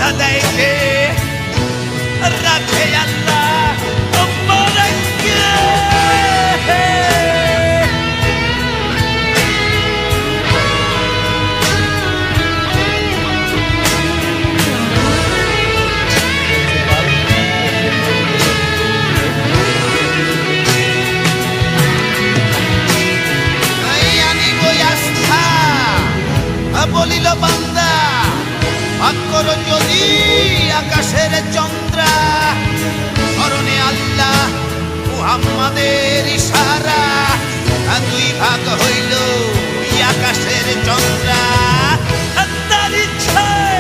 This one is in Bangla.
কথা দেয় কে রাখে আল্লাহ মরকে বলিল বান্দা ভাগ করো যদি আকাশের চন্দ্রা স্মরণে আল্লাহ মুহাম্মাদের ইশারা দুই ভাগ হইল আকাশের চন্দ্রা তার ইচ্ছায়